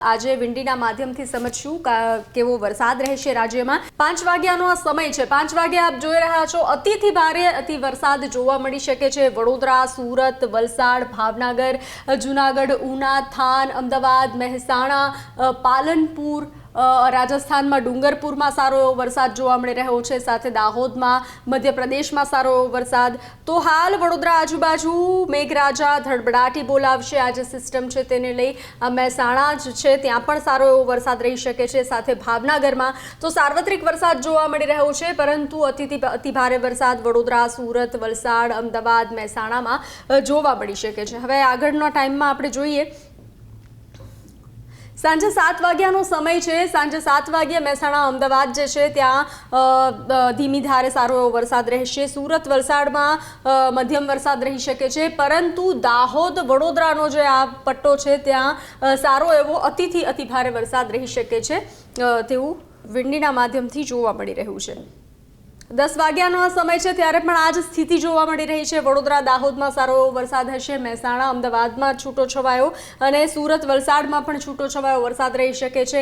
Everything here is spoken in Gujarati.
આજે વિંડીના માધ્યમથી સમજશું કેવો વરસાદ રહેશે રાજ્યમાં। 5 વાગ્યાનો આ સમય છે। 5 વાગે આપ જોઈ રહ્યા છો અતિથી ભારે અતિ વરસાદ જોવા મળી શકે છે। વડોદરા, સુરત, વલસાડ, ભાવનગર, જૂનાગઢ, ઉના, થાન, અમદાવાદ, મહેસાણા, પાલનપુર, રાજસ્થાનમાં ડુંગરપુરમાં સારો એવો વરસાદ જોવા મળી રહ્યો છે, સાથે દાહોદમાં, મધ્યપ્રદેશમાં સારો એવો વરસાદ। તો હાલ વડોદરા આજુબાજુ મેઘરાજા ધડબડાટી બોલાવશે। આ જે સિસ્ટમ છે તેને લઈ મહેસાણા જ છે ત્યાં પણ સારો એવો વરસાદ રહી શકે છે, સાથે ભાવનગરમાં તો સાર્વત્રિક વરસાદ જોવા મળી રહ્યો છે, પરંતુ અતિ ભારે વરસાદ વડોદરા, સુરત, વલસાડ, અમદાવાદ, મહેસાણામાં જોવા મળી શકે છે। હવે આગળના ટાઈમમાં આપણે જોઈએ। સાંજે 7 વાગ્યાનો સમય છે। સાંજે 7 વાગ્યે મહેસાણા, અમદાવાદ જે છે ત્યાં ધીમી ધારે સારો એવો વરસાદ રહેશે। સુરત, વલસાડમાં મધ્યમ વરસાદ રહી શકે છે, પરંતુ દાહોદ, વડોદરાનો જે આ પટ્ટો છે ત્યાં સારો એવો અતિથી અતિ ભારે વરસાદ રહી શકે છે તેવું વિંડીના માધ્યમથી જોવા મળી રહ્યું છે। 10 વાગ્યાનો આ સમય છે ત્યારે પણ આ જ સ્થિતિ જોવા મળી રહી છે। વડોદરા, દાહોદમાં સારો એવો વરસાદ હશે, મહેસાણા, અમદાવાદમાં છૂટો છવાયો અને સુરત, વલસાડમાં પણ છૂટો છવાયો વરસાદ રહી શકે છે।